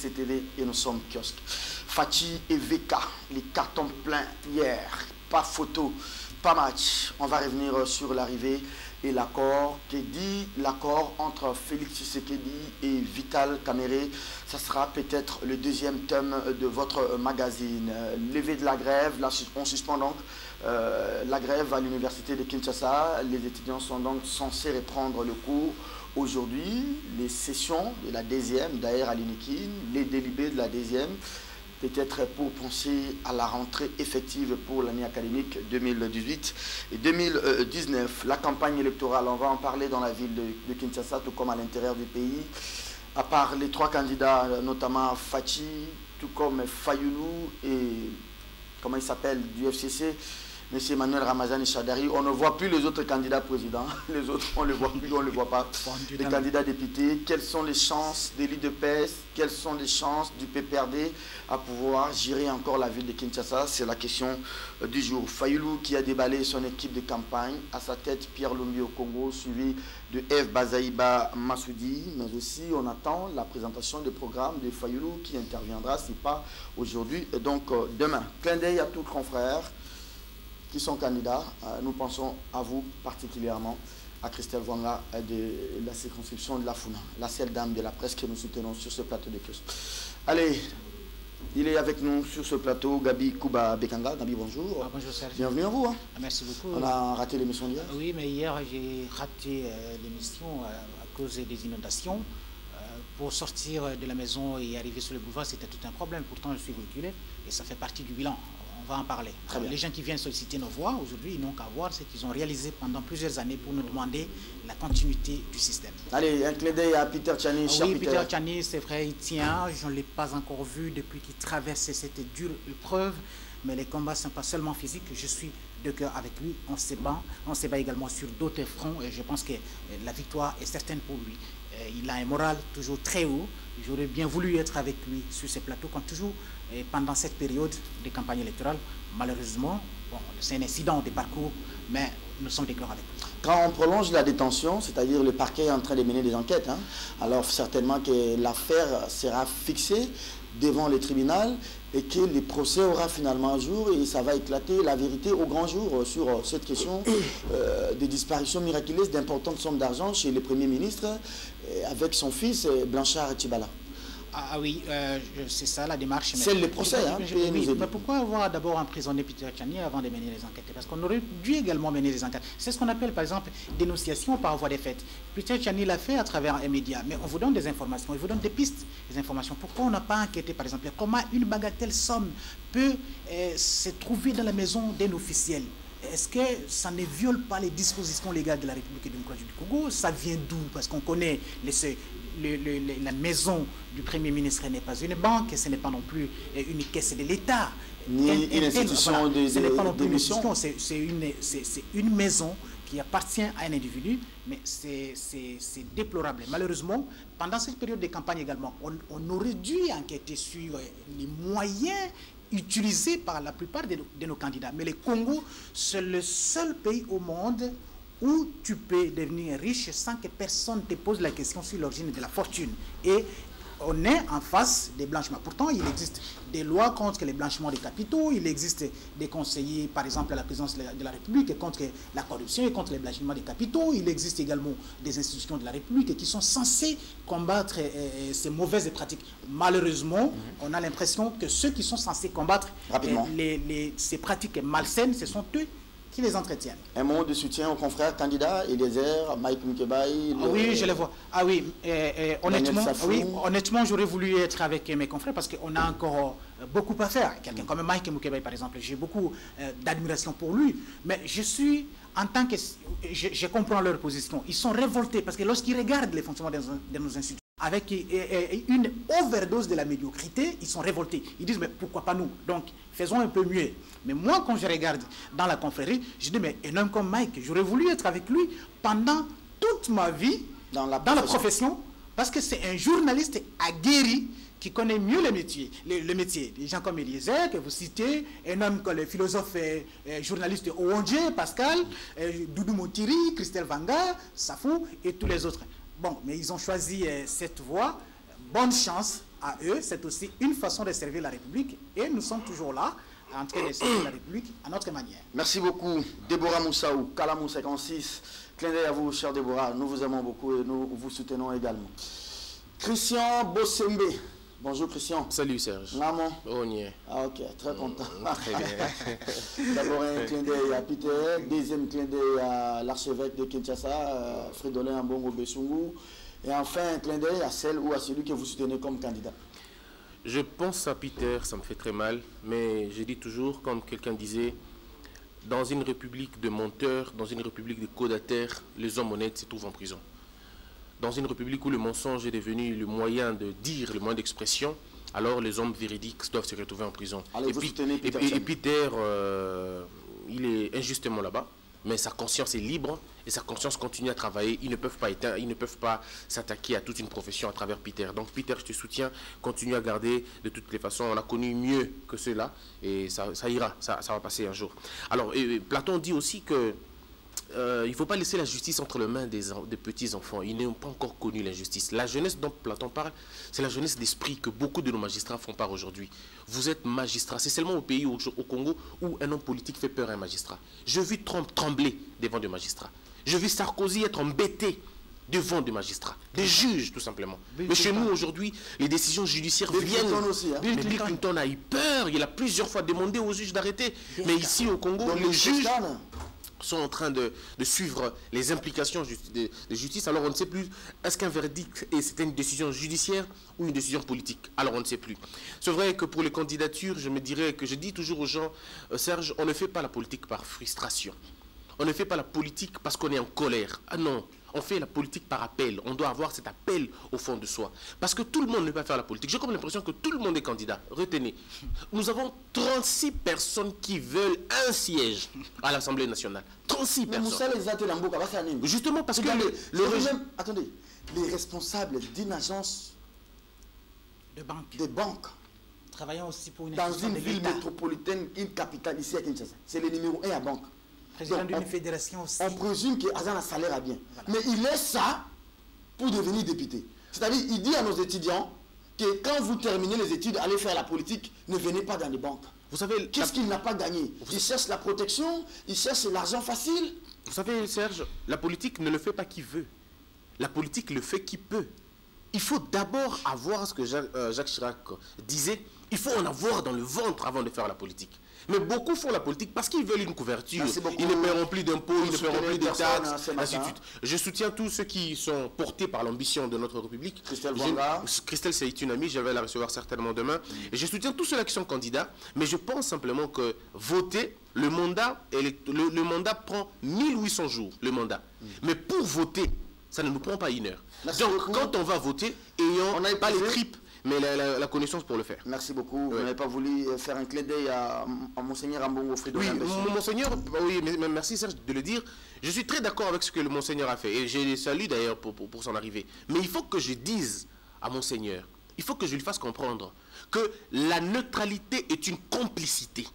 CCTV et nous sommes kiosque. Fatih et VK, les cartons pleins hier, pas photo, pas match. On va revenir sur l'arrivée et l'accord. Qui dit l'accord entre Félix Tshisekedi et Vital Kamerhe. Ça sera peut-être le deuxième thème de votre magazine. Levée de la grève, là on suspend donc la grève à l'université de Kinshasa. Les étudiants sont donc censés reprendre le cours aujourd'hui. Les sessions de la deuxième, d'ailleurs à l'UNIKIN, les délibés de la deuxième, peut-être pour penser à la rentrée effective pour l'année académique 2018 et 2019. La campagne électorale, on va en parler dans la ville de Kinshasa, tout comme à l'intérieur du pays. À part les trois candidats, notamment Fatih, tout comme Fayoulou et, comment il s'appelle, du FCC, M. Emmanuel Ramazani Chadari, on ne voit plus les autres candidats présidents. Les autres, on ne les voit plus, on ne les voit pas. Les candidats députés, quelles sont les chances de l'UDPS, quelles sont les chances du PPRD à pouvoir gérer encore la ville de Kinshasa? C'est la question du jour. Fayoulou qui a déballé son équipe de campagne, à sa tête Pierre Lumbi au Congo, suivi de F. Bazaïba Massoudi, mais aussi on attend la présentation du programme de Fayoulou qui interviendra, si pas aujourd'hui, donc demain. Clin d'œil à tous les confrères qui sont candidats. Nous pensons à vous particulièrement, à Christelle Wanga de la circonscription de la Founa, la seule dame de la presse que nous soutenons sur ce plateau de kiosque. Allez, il est avec nous sur ce plateau, Gabi Kouba Bekanga. Gabi, bonjour. Bonjour Serge. Bienvenue à vous. Hein. Merci beaucoup. On a raté l'émission d'hier. Oui, mais hier j'ai raté l'émission à cause des inondations. Pour sortir de la maison et arriver sur le boulevard, c'était tout un problème. Pourtant, je suis véhiculé et ça fait partie du bilan. On va en parler. Les gens qui viennent solliciter nos voix, aujourd'hui, ils n'ont qu'à voir ce qu'ils ont réalisé pendant plusieurs années pour nous demander la continuité du système. Allez, un clin d'œil à Peter Tchani. Oui, Peter Tchani, c'est vrai, il tient. Je ne l'ai pas encore vu depuis qu'il traversait cette dure épreuve. Mais les combats ne sont pas seulement physiques. Je suis de cœur avec lui. On se bat également sur d'autres fronts. Et je pense que la victoire est certaine pour lui. Il a un moral toujours très haut. J'aurais bien voulu être avec lui sur ces plateaux, comme toujours, pendant cette période de campagne électorale. Malheureusement, bon, c'est un incident de parcours, mais nous sommes d'accord avec lui. Quand on prolonge la détention, c'est-à-dire le parquet est en train de mener des enquêtes, hein, alors certainement que l'affaire sera fixée devant le tribunal et que le procès aura finalement un jour et ça va éclater la vérité au grand jour sur cette question de disparition miraculeuse d'importantes sommes d'argent chez le Premier ministre avec son fils Blanchard Tchibala. Ah oui, c'est ça la démarche. C'est le procès. Hein, oui, mais pourquoi avoir d'abord emprisonné Peter Tchani avant de mener les enquêtes? Parce qu'on aurait dû également mener les enquêtes. C'est ce qu'on appelle par exemple dénonciation par voie des faits. Peter Tchani l'a fait à travers un média, mais on vous donne des informations, on vous donne des pistes, des informations. Pourquoi on n'a pas enquêté par exemple? Comment une bagatelle somme peut se trouver dans la maison d'un officiel? Est-ce que ça ne viole pas les dispositions légales de la République démocratique du Congo? Ça vient d'où? Parce qu'on connaît la maison du Premier ministre n'est pas une banque, ce n'est pas non plus une caisse de l'État. Ni une institution de ce n'est pas non plus une institution, c'est une maison qui appartient à un individu, mais c'est déplorable. Malheureusement, pendant cette période de campagne également, on aurait dû enquêter sur les moyens utilisés par la plupart de nos candidats. Mais le Congo, c'est le seul pays au monde où tu peux devenir riche sans que personne te pose la question sur l'origine de la fortune. Et on est en face des blanchiments. Pourtant, il existe des lois contre les blanchiments des capitaux, il existe des conseillers, par exemple, à la présidence de la République, contre la corruption et contre les blanchiments des capitaux. Il existe également des institutions de la République qui sont censées combattre ces mauvaises pratiques. Malheureusement, on a l'impression que ceux qui sont censés combattre ces pratiques malsaines, ce sont eux qui les entretiennent. Un mot de soutien aux confrères candidats, Eliezer, Mike Mukebai. Oui, je les vois. Ah oui, honnêtement, j'aurais voulu être avec mes confrères parce qu'on a encore beaucoup à faire. Quelqu'un comme Mike Mukebai, par exemple, j'ai beaucoup d'admiration pour lui. Mais je suis, en tant que... Je comprends leur position. Ils sont révoltés parce que lorsqu'ils regardent les fonctionnements de nos institutions, avec une overdose de la médiocrité, ils sont révoltés. Ils disent, mais pourquoi pas nous? Donc, faisons un peu mieux. Mais moi, quand je regarde dans la confrérie, je dis, mais un homme comme Mike, j'aurais voulu être avec lui pendant toute ma vie dans la profession, parce que c'est un journaliste aguerri qui connaît mieux le métier. Des gens comme Eliezer, que vous citez, un homme comme le philosophe journaliste Owondje, Pascal, Doudou Montiri, Christelle Wanga, Safou et tous les autres. Bon, mais ils ont choisi cette voie. Bonne chance à eux, c'est aussi une façon de servir la République. Et nous sommes toujours là, en train de servir la République à notre manière. Merci beaucoup, Déborah Moussaou, Kalamou 56. Clin d'œil à vous, chère Déborah. Nous vous aimons beaucoup et nous vous soutenons également. Christian Bossembe. Bonjour Christian. Salut Serge. Maman. On y est. Ah ok, très content. Très bien. D'abord un clin d'œil à Peter, deuxième clin d'œil à l'archevêque de Kinshasa, Fridolin Ambongo Bessungu, et enfin un clin d'œil à celle ou à celui que vous soutenez comme candidat. Je pense à Peter, ça me fait très mal, mais je dis toujours, comme quelqu'un disait, dans une république de menteurs, dans une république de codataires, les hommes honnêtes se trouvent en prison. Dans une république où le mensonge est devenu le moyen de dire, le moyen d'expression, alors les hommes véridiques doivent se retrouver en prison. Allez, et Peter, il est injustement là-bas, mais sa conscience est libre et sa conscience continue à travailler. Ils ne peuvent pas éteindre, ils ne peuvent pas s'attaquer à toute une profession à travers Peter. Donc Peter, je te soutiens, continue à garder de toutes les façons. On a connu mieux que cela et ça ira, ça va passer un jour. Alors, Platon dit aussi que il ne faut pas laisser la justice entre les mains des petits-enfants. Ils n'ont pas encore connu l'injustice. La jeunesse dont Platon parle, c'est la jeunesse d'esprit que beaucoup de nos magistrats font part aujourd'hui. Vous êtes magistrat. C'est seulement au pays, au Congo, où un homme politique fait peur à un magistrat. Je vis Trump trembler devant des magistrats. Je vis Sarkozy être embêté devant des magistrats, des juges tout simplement. Mais chez nous aujourd'hui, les décisions judiciaires viennent. Bill Clinton a eu peur, il a plusieurs fois demandé aux juges d'arrêter. Mais ici au Congo, les juges sont en train de suivre les implications de justice. Alors on ne sait plus, est-ce qu'un verdict c'est une décision judiciaire ou une décision politique? Alors on ne sait plus. C'est vrai que pour les candidatures, je me dirais que je dis toujours aux gens, Serge, on ne fait pas la politique par frustration. On ne fait pas la politique parce qu'on est en colère. Ah non, on fait la politique par appel. On doit avoir cet appel au fond de soi. Parce que tout le monde ne peut pas faire la politique. J'ai comme l'impression que tout le monde est candidat. Retenez, nous avons 36 personnes qui veulent un siège à l'Assemblée nationale. 36 personnes. Justement parce que le régime... Attendez, les responsables d'une agence de banque travaillant aussi pour une dans une ville métropolitaine, une capitale ici à Kinshasa. C'est le numéro 1 à banque. Président d'une fédération aussi. On présume qu'Azan a un salaire à bien. Voilà. Mais il laisse ça pour devenir député. C'est-à-dire, il dit à nos étudiants que quand vous terminez les études, allez faire la politique, ne venez pas dans les banques. Vous savez, qu'est-ce qu'il n'a pas gagné? Il cherche la protection, il cherche l'argent facile. Vous savez, Serge, la politique ne le fait pas qui veut. La politique le fait qui peut. Il faut d'abord avoir ce que Jacques Chirac disait, il faut en avoir dans le ventre avant de faire la politique. Mais beaucoup font la politique parce qu'ils veulent une couverture. Ils ne paieront plus d'impôts, ils ne paieront plus de taxes, ainsi de suite. Je soutiens tous ceux qui sont portés par l'ambition de notre République. Christelle, c'est une amie, je vais la recevoir certainement demain. Et je soutiens tous ceux-là qui sont candidats, mais je pense simplement que voter, le mandat prend 1800 jours, le mandat. Mais pour voter, ça ne nous prend pas une heure. Donc, quand on va voter, ayons pas les tripes, mais la connaissance pour le faire. Merci beaucoup. Vous n'avez pas voulu faire un clin d'œil à Monseigneur Ambongo Fridolin? Oui, Monseigneur, oui, merci Serge de le dire. Je suis très d'accord avec ce que le Monseigneur a fait. Et je le salue d'ailleurs pour son arrivée. Mais il faut que je dise à Monseigneur, il faut que je lui fasse comprendre que la neutralité est une complicité.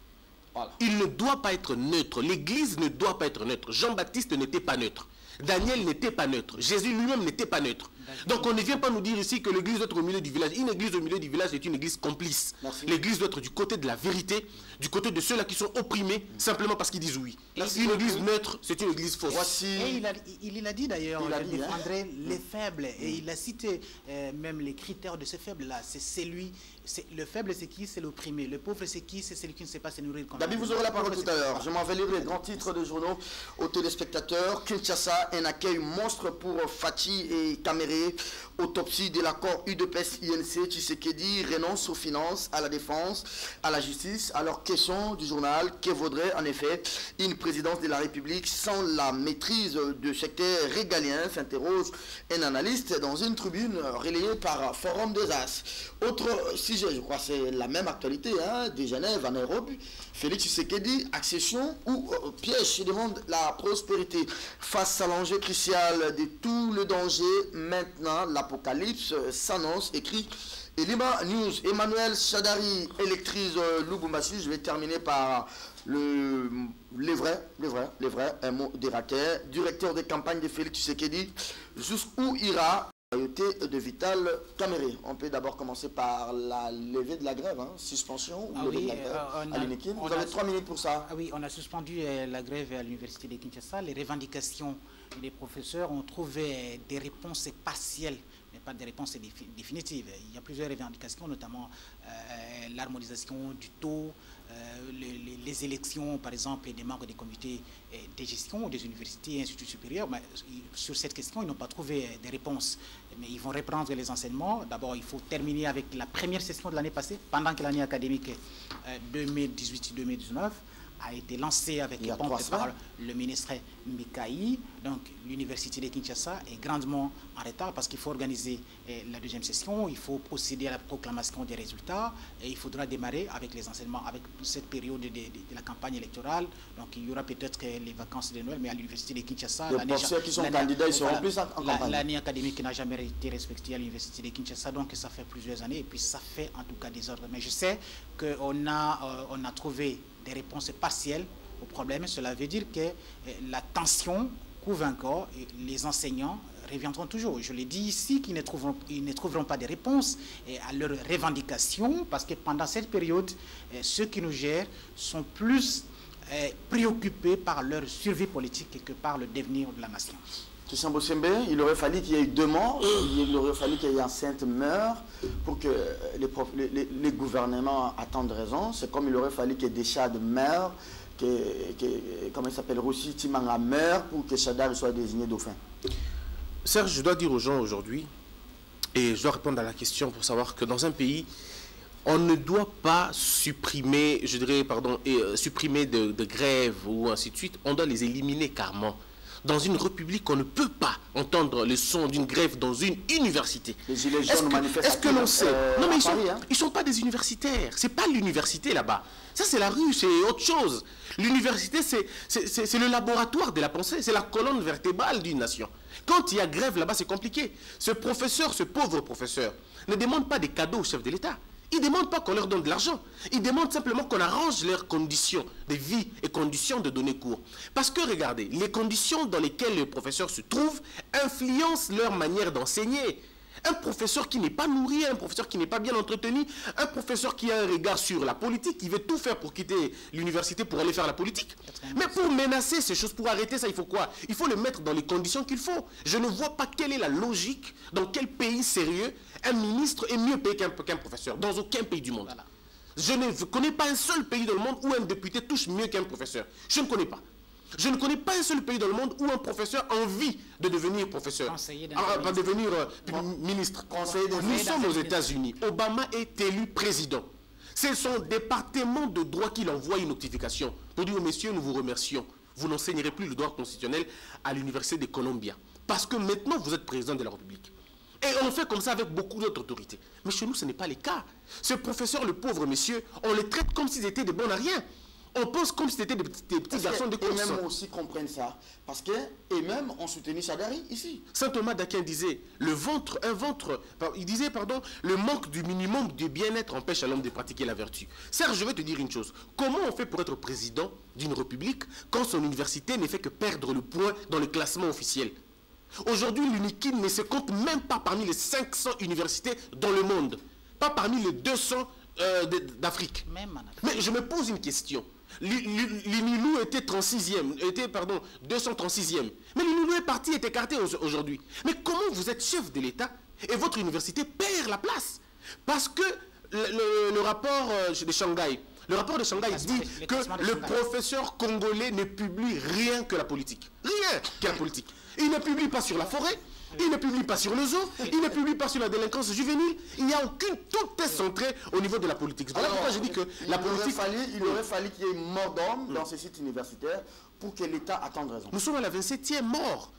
Voilà. Il ne doit pas être neutre. L'Église ne doit pas être neutre. Jean-Baptiste n'était pas neutre. Daniel n'était pas neutre. Jésus lui-même n'était pas neutre. Donc on ne vient pas nous dire ici que l'église doit être au milieu du village. Une église au milieu du village est une église complice. L'église doit être du côté de la vérité, du côté de ceux-là qui sont opprimés, simplement parce qu'ils disent oui. Une église neutre, c'est une église fausse. Et il a dit d'ailleurs, il défendrait les faibles. Et il a cité même les critères de ces faibles-là. C'est lui. Le faible, c'est qui? C'est l'opprimé. Le pauvre, c'est qui? C'est celui qui ne sait pas se nourrir. David, vous aurez la parole tout à l'heure. Je m'en vais lire les grands titres de journaux aux téléspectateurs. Kinshasa, un accueil monstre pour Fachi et Caméré. Autopsie de l'accord UDPS-INC. Tshisekedi renonce aux finances, à la défense, à la justice. Alors, question du journal, que vaudrait en effet une présidence de la République sans la maîtrise du secteur régalien, s'interroge un analyste dans une tribune relayée par Forum des As. Autre sujet, je crois, c'est la même actualité, hein, de Genève à Nairobi. Félix Tshisekedi, accession ou piège, il demande la prospérité. Face à l'enjeu crucial de tout le danger, maintenant l'apocalypse s'annonce, écrit Elima News. Emmanuel Chadari électrise Lubumbashi. Je vais terminer par les vrais, un mot d'Iraker. Directeur de campagne de Félix Tshisekedi, jusqu'où ira de Vital Caméré. On peut d'abord commencer par la levée de la grève, hein, suspension ou levée de la grève à l'UNIKIN. Vous avez 3 minutes pour ça. Oui, on a suspendu la grève à l'université de Kinshasa. Les revendications des professeurs ont trouvé des réponses partielles, mais pas des réponses définitives. Il y a plusieurs revendications, notamment l'harmonisation du taux, les élections, par exemple, des membres des comités de gestion des universités et instituts supérieurs. Mais sur cette question, ils n'ont pas trouvé des réponses. Mais ils vont reprendre les enseignements. D'abord, il faut terminer avec la première session de l'année passée, pendant que l'année académique 2018-2019 a été lancée avec les pompes par le ministre Mikaï. Donc, l'université de Kinshasa est grandement en retard parce qu'il faut organiser la deuxième session, il faut procéder à la proclamation des résultats et il faudra démarrer avec les enseignements, avec cette période de la campagne électorale. Donc, il y aura peut-être les vacances de Noël, mais à l'université de Kinshasa, les professeurs qui sont candidats, ils seront plus en campagne. L'année académique n'a jamais été respectée à l'université de Kinshasa, donc ça fait plusieurs années et puis ça fait en tout cas des ordres. Mais je sais qu'on a trouvé des réponses partielles au problème. Cela veut dire que la tension couvre encore et les enseignants reviendront toujours. Je l'ai dit ici qu'ils ne trouveront pas de réponses à leurs revendications parce que pendant cette période, ceux qui nous gèrent sont plus préoccupés par leur survie politique que par le devenir de la nation. Christian Bossembe, il aurait fallu qu'il y ait eu 2 morts, il aurait fallu qu'il y ait un sainte meure pour que les gouvernements attendent raison. C'est comme il aurait fallu que Deschad meure, comment il s'appelle, Roussi Timanga meure pour que Chadar soit désigné dauphin. Serge, je dois dire aux gens aujourd'hui, et je dois répondre à la question pour savoir que dans un pays, on ne doit pas supprimer, je dirais, pardon, supprimer de grèves ou ainsi de suite, on doit les éliminer carrément. Dans une république, on ne peut pas entendre le son d'une grève dans une université. Les gilets jaunes manifestent. Est-ce que l'on sait? Non, mais ils ne sont pas des universitaires. C'est pas l'université là-bas. Ça, c'est la rue, c'est autre chose. L'université, c'est le laboratoire de la pensée. C'est la colonne vertébrale d'une nation. Quand il y a grève là-bas, c'est compliqué. Ce professeur, ce pauvre professeur, ne demande pas des cadeaux au chef de l'État. Ils ne demandent pas qu'on leur donne de l'argent. Ils demandent simplement qu'on arrange leurs conditions de vie et conditions de donner cours. Parce que, regardez, les conditions dans lesquelles les professeurs se trouvent influencent leur manière d'enseigner. Un professeur qui n'est pas nourri, un professeur qui n'est pas bien entretenu, un professeur qui a un regard sur la politique, qui veut tout faire pour quitter l'université pour aller faire la politique. Mais pour menacer ces choses, pour arrêter ça, il faut quoi? Il faut le mettre dans les conditions qu'il faut. Je ne vois pas quelle est la logique, dans quel pays sérieux un ministre est mieux payé qu'un professeur. Dans aucun pays du monde. Voilà. Je ne connais pas un seul pays dans le monde où un député touche mieux qu'un professeur. Je ne connais pas. Je ne connais pas un seul pays dans le monde où un professeur a envie de devenir professeur, va devenir ministre. Nous sommes aux États-Unis. Obama est élu président. C'est son département de droit qui envoie une notification pour dire, messieurs, nous vous remercions. Vous n'enseignerez plus le droit constitutionnel à l'Université de Columbia. Parce que maintenant, vous êtes président de la République. Et on fait comme ça avec beaucoup d'autres autorités. Mais chez nous, ce n'est pas le cas. Ce professeur, le pauvre monsieur, on les traite comme s'ils étaient des bons à rien. On pense comme si c'était des petits garçons de course. Et même aussi comprennent ça. Parce qu'eux-mêmes ont soutenu Chadari ici. Saint Thomas d'Aquin disait, le manque du minimum de bien-être empêche à l'homme de pratiquer la vertu. Serge, je vais te dire une chose. Comment on fait pour être président d'une république quand son université ne fait que perdre le point dans le classement officiel? Aujourd'hui, l'UNIKIN ne se compte même pas parmi les 500 universités dans le monde. Pas parmi les 200 d'Afrique. Mais je me pose une question. L'UNILU était 236e. Mais l'UNILU est parti, est écarté aujourd'hui. Mais comment vous êtes chef de l'État et votre université perd la place? Parce que le rapport de Shanghai, dit que le professeur congolais ne publie rien que la politique. Rien que la politique. Il ne publie pas sur la forêt. Il ne publie pas sur le zoo, il ne publie pas sur la délinquance juvénile, il n'y a aucune, tout est centré au niveau de la politique. Voilà pourquoi je dis que la politique... Il aurait fallu qu'il y ait mort d'homme dans ces sites universitaires pour que l'État attende raison. Nous sommes à la 27e mort.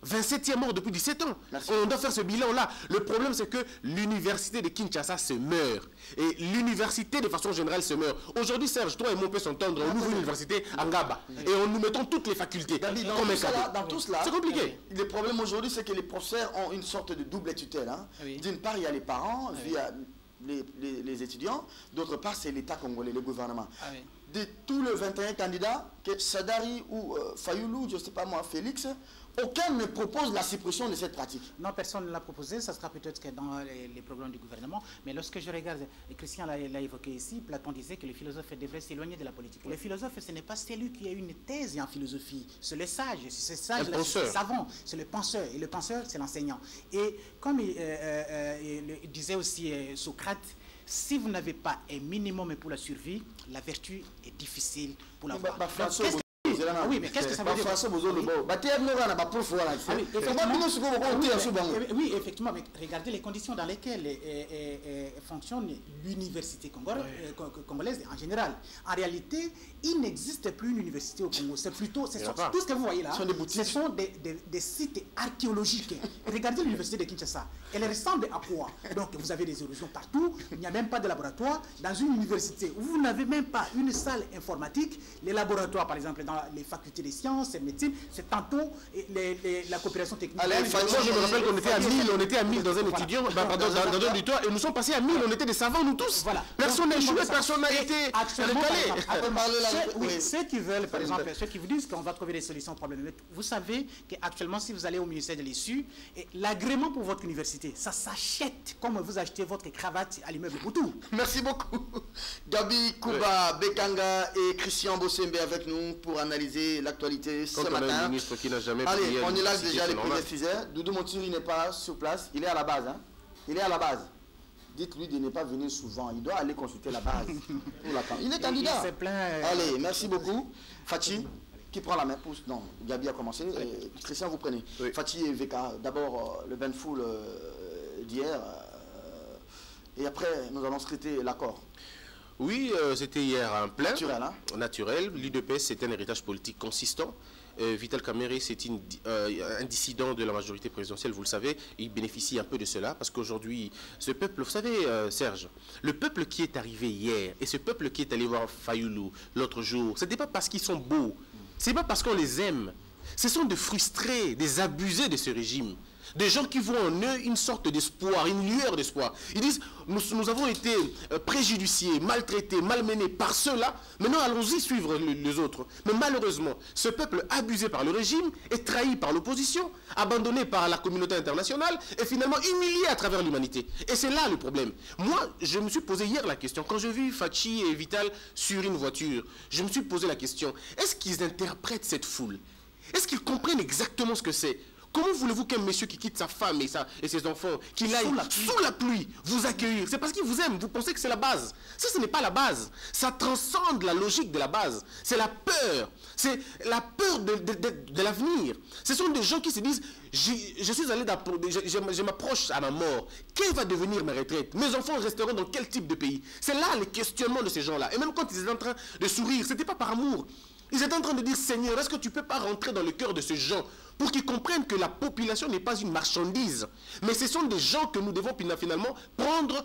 27e mort depuis 17 ans. Merci. On doit faire ce bilan-là. Le problème, c'est que l'université de Kinshasa se meurt. Et l'université, de façon générale, se meurt. Aujourd'hui, Serge, toi et moi, on peut s'entendre. On ouvre une université à Ngaba. Et on nous mettons toutes les facultés. Dans tout cela, c'est compliqué. Le problème aujourd'hui, c'est que les professeurs ont une sorte de double tutelle. Hein. Oui. D'une part, il y a les parents, via les étudiants. D'autre part, c'est l'État congolais, le gouvernement. Oui. De tous les 21 candidats, que Sadari ou Fayoulou, je ne sais pas moi, Félix, aucun ne propose la suppression de cette pratique. Non, personne ne l'a proposé, ça sera peut-être que dans les programmes du gouvernement, mais lorsque je regarde, et Christian l'a évoqué ici, Platon disait que le philosophe devrait s'éloigner de la politique. Le philosophe, ce n'est pas celui qui a une thèse en philosophie, c'est le sage, c'est le savant, c'est le penseur, et le penseur, c'est l'enseignant. Et comme il disait aussi Socrate, si vous n'avez pas un minimum pour la survie, la vertu est difficile pour l'avoir. Oui, mais qu'est-ce que ça veut dire? Oui, effectivement, mais regardez les conditions dans lesquelles fonctionne l'université congolaise en général. En réalité, il n'existe plus une université au Congo. C'est plutôt, tout ce que vous voyez là, ce sont des sites archéologiques. Regardez l'université de Kinshasa. Elle ressemble à quoi? Donc, vous avez des érosions partout, il n'y a même pas de laboratoire. Dans une université où vous n'avez même pas une salle informatique, les laboratoires, par exemple, dans les facultés des sciences et médecine, c'est tantôt la coopération technique. Allez, moi, je me rappelle qu'on était à 1000 dans un étudiant, dans un auditoire, et nous sommes passés à 1000, on était des savants, nous tous. Voilà. Personne n'a échoué, personne n'a été recalé. Ceux qui veulent, par exemple, ceux qui vous disent qu'on va trouver des solutions aux problèmes, vous savez qu'actuellement, si vous allez au ministère de l'Issue, l'agrément pour votre université, ça s'achète comme vous achetez votre cravate à l'immeuble Boutou. Merci beaucoup. Gabi Kouba, Bekanga et Christian Bossembe avec nous pour analyser l'actualité ce matin. Un ministre qui n'a jamais Allez, on est là déjà les premiers sujets. Doudou Montiri n'est pas sur place, il est à la base. Hein? Il est à la base. Dites-lui de ne pas venir souvent, il doit aller consulter la base. Il est candidat. Allez, merci beaucoup. Fatih, qui prend la main? Non, Gabi a commencé. Christian, vous prenez. Oui. Fatih et Veka, d'abord le bain de foule d'hier. Et après, nous allons traiter l'accord. Oui, c'était hier un plein. Naturel, hein? Naturel. L'UDPS, c'est un héritage politique consistant. Vital Kamerhe, c'est un dissident de la majorité présidentielle, vous le savez. Il bénéficie un peu de cela parce qu'aujourd'hui, ce peuple, vous savez, Serge, le peuple qui est arrivé hier et ce peuple qui est allé voir Fayoulou l'autre jour, ce n'est pas parce qu'ils sont beaux, ce n'est pas parce qu'on les aime. Ce sont des frustrés, des abusés de ce régime. Des gens qui voient en eux une sorte d'espoir, une lueur d'espoir. Ils disent, nous avons été préjudiciés, maltraités, malmenés par ceux-là. Maintenant, allons-y suivre les autres. Mais malheureusement, ce peuple abusé par le régime est trahi par l'opposition, abandonné par la communauté internationale et finalement humilié à travers l'humanité. Et c'est là le problème. Moi, je me suis posé hier la question. Quand j'ai vu Fachi et Vital sur une voiture, je me suis posé la question. Est-ce qu'ils interprètent cette foule? Est-ce qu'ils comprennent exactement ce que c'est? Comment voulez-vous qu'un monsieur qui quitte sa femme et ses enfants, qu'il aille sous la pluie vous accueillir? C'est parce qu'il vous aime, vous pensez que c'est la base. Ça, ce n'est pas la base. Ça transcende la logique de la base. C'est la peur. C'est la peur de l'avenir. Ce sont des gens qui se disent, je suis allé je m'approche à ma mort. Quelle va devenir ma retraite? Mes enfants resteront dans quel type de pays? C'est là le questionnement de ces gens-là. Et même quand ils étaient en train de sourire, ce n'était pas par amour. Ils étaient en train de dire, Seigneur, est-ce que tu ne peux pas rentrer dans le cœur de ces gens pour qu'ils comprennent que la population n'est pas une marchandise, mais ce sont des gens que nous devons finalement prendre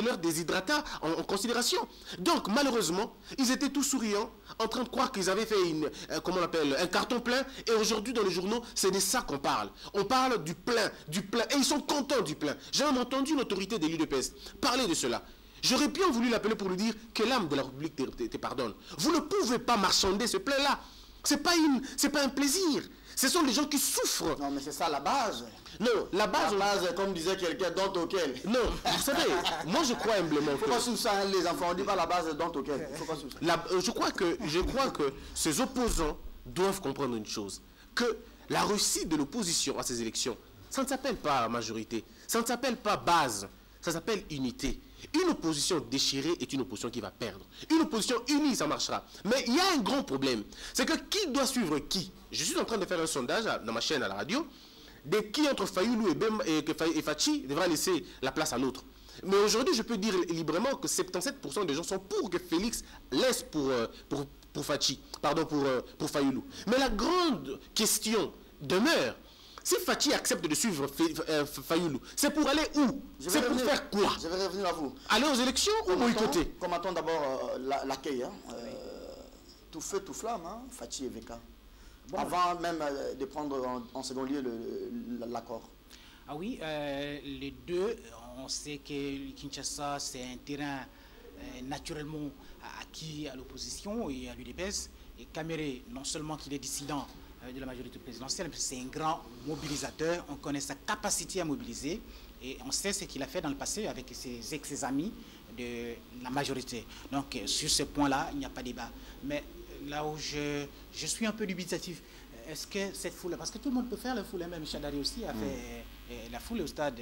leurs déshydratats en considération. Donc, malheureusement, ils étaient tous souriants, en train de croire qu'ils avaient fait un carton plein, et aujourd'hui, dans les journaux, c'est de ça qu'on parle. On parle du plein, et ils sont contents du plein. J'ai même entendu une autorité de l'UDPS parler de cela. J'aurais bien voulu l'appeler pour lui dire que l'âme de la République te pardonne. Vous ne pouvez pas marchander ce plein-là. Ce n'est pas un plaisir. Ce sont les gens qui souffrent. Non, mais c'est ça la base. Non, la base, comme disait quelqu'un, don't auquel. Non, vous savez, moi je crois humblement que... Il ne faut pas sous ça, les enfants, on ne dit pas la base, don't auquel. Je crois que ces opposants doivent comprendre une chose, que la réussite de l'opposition à ces élections, ça ne s'appelle pas majorité, ça ne s'appelle pas base, ça s'appelle unité. Une opposition déchirée est une opposition qui va perdre. Une opposition unie, ça marchera. Mais il y a un grand problème. C'est que qui doit suivre qui? Je suis en train de faire un sondage dans ma chaîne à la radio. De qui entre Fayoulou et Fachi devra laisser la place à l'autre. Mais aujourd'hui, je peux dire librement que 77% des gens sont pour que Félix laisse pour Fachi, pardon, pour Fayoulou. Mais la grande question demeure. Si Fachi accepte de suivre Fayoulou, c'est pour aller où? C'est pour faire quoi? Je vais revenir à vous. Aller aux élections ou boycotter? Commentons d'abord l'accueil. Hein. Tout feu, tout flamme, hein, Fachi et Veka. Bon, avant même de prendre en second lieu l'accord. Ah oui, les deux, on sait que Kinshasa, c'est un terrain naturellement acquis à l'opposition et à l'UDPS. Et Kamerhe, non seulement qu'il est dissident, de la majorité présidentielle. C'est un grand mobilisateur, on connaît sa capacité à mobiliser et on sait ce qu'il a fait dans le passé avec ses ex-amis de la majorité. Donc sur ce point-là, il n'y a pas de débat. Mais là où je suis un peu dubitatif, est-ce que cette foule, parce que tout le monde peut faire la foule, même Chadari aussi a fait la foule au stade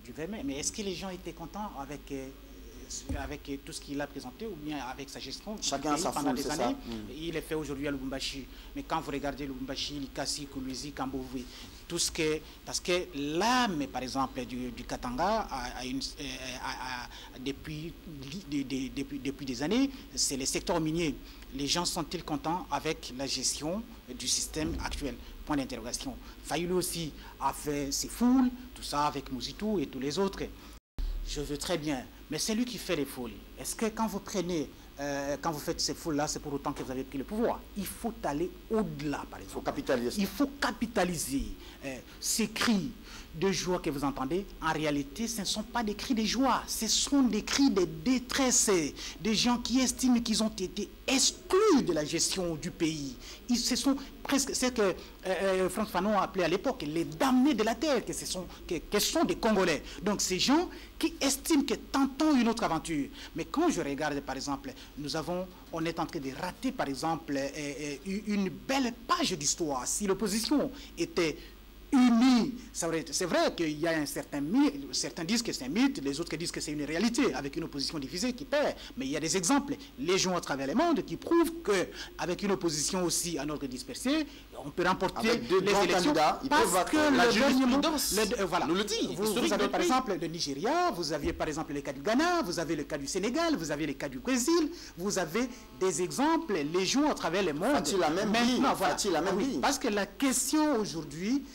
du Vermeil, mais est-ce que les gens étaient contents avec tout ce qu'il a présenté ou bien avec sa gestion? Chacun a sa pendant foule, des c'est années. ça. Il est fait aujourd'hui à Lubumbashi. Mais quand vous regardez Lubumbashi, Likasi, Koulouzi, Kambouvi, tout ce que... Parce que l'âme, par exemple, du Katanga, depuis des années, c'est le secteur minier. Les gens sont-ils contents avec la gestion du système actuel? Point d'interrogation. Fayoulou aussi a fait ses foules, tout ça avec Mouzitou et tous les autres. Je veux très bien, mais c'est lui qui fait les foules. Est-ce que quand vous prenez, quand vous faites ces foules-là, c'est pour autant que vous avez pris le pouvoir? Il faut aller au-delà, par exemple. Il faut capitaliser. Il faut capitaliser. Ces cris de joie que vous entendez, en réalité, ce ne sont pas des cris de joie, ce sont des cris de détresse, des gens qui estiment qu'ils ont été exclus de la gestion du pays. Ce sont presque ce que Franck Fanon a appelé à l'époque les damnés de la terre, que ce sont des Congolais. Donc ces gens qui estiment que tentons une autre aventure. Mais quand je regarde, par exemple, on est en train de rater, par exemple, une belle page d'histoire. Si l'opposition était unis. C'est vrai qu'il y a un certain mythe, certains disent que c'est un mythe, les autres disent que c'est une réalité, avec une opposition divisée qui perd. Mais il y a des exemples, légion à travers le monde, qui prouvent qu'avec une opposition aussi en ordre dispersé, on peut remporter avec deux les grands élections. Candidats, Parce que la le dernier mot, voilà, nous le dit. vous avez par exemple le Nigeria, vous aviez par exemple le cas du Ghana, vous avez le cas du Sénégal, vous avez le cas du Brésil, vous avez des exemples légion à travers le monde. Faut-il la même vie? Faut-il la même vie? Parce que la question aujourd'hui,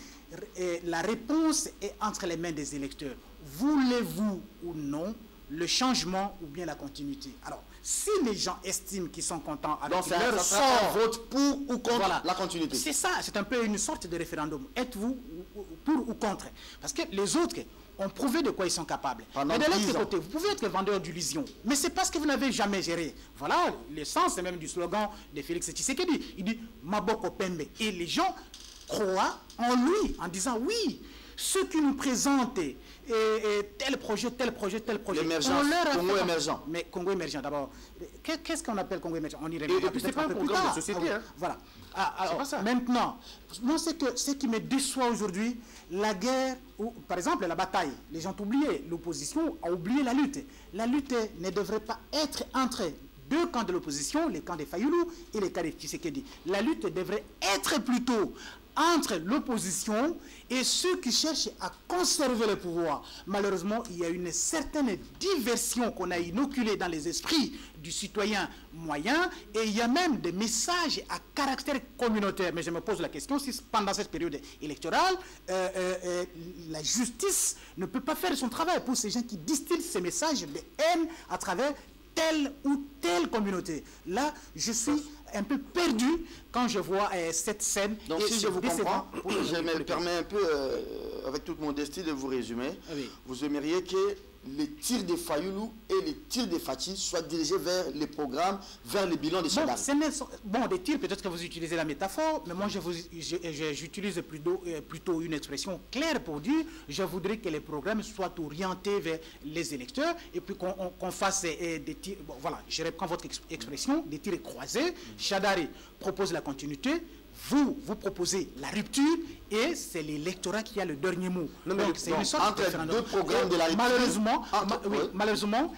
la réponse est entre les mains des électeurs. Voulez-vous ou non le changement ou bien la continuité? Alors, si les gens estiment qu'ils sont contents avec leur sort, vote pour ou contre la continuité. C'est ça, c'est un peu une sorte de référendum. Êtes-vous pour ou contre? Parce que les autres ont prouvé de quoi ils sont capables. Mais de l'autre côté, vous pouvez être vendeur d'illusions, mais c'est parce que vous n'avez jamais géré. Voilà le sens même du slogan de Félix Tshisekedi. Il dit « Maboko Pembe ». Et les gens croient en lui en disant « Oui, ceux qui nous présentent tel projet, tel projet, tel projet. » Congo émergent. Mais Congo émergent, d'abord. Qu'est-ce qu'on appelle Congo émergent? On y reviendra peut-être un peu plus tard. De société, hein. Voilà. Alors, maintenant, moi, ce qui me déçoit aujourd'hui, la guerre, par exemple, la bataille, les gens ont oublié, l'opposition a oublié la lutte. La lutte ne devrait pas être entre deux camps de l'opposition, les camps de Fayoulou et les camps de Tshisekedi. La lutte devrait être plutôt entre l'opposition et ceux qui cherchent à conserver le pouvoir. Malheureusement, il y a une certaine diversion qu'on a inoculée dans les esprits du citoyen moyen et il y a même des messages à caractère communautaire. Mais je me pose la question si pendant cette période électorale, la justice ne peut pas faire son travail pour ces gens qui distillent ces messages de haine à travers telle ou telle communauté. Là, je suis un peu perdu quand je vois cette scène. Donc si je vous comprends, je me permets un peu, avec toute modestie, de vous résumer. Oui. Vous aimeriez que les tirs de Fayoulou et les tirs de Fachi soient dirigés vers les programmes, vers les bilans des Chadari. Bon, des tirs, peut-être que vous utilisez la métaphore, mais moi j'utilise plutôt une expression claire pour dire je voudrais que les programmes soient orientés vers les électeurs et puis qu'on fasse des tirs. Bon, voilà, je reprends votre expression, des tirs croisés. Chadari propose la continuité. Vous proposez la rupture et c'est l'électorat qui a le dernier mot. Non, donc c'est une sorte de référendum. Deux programmes de la République. Malheureusement,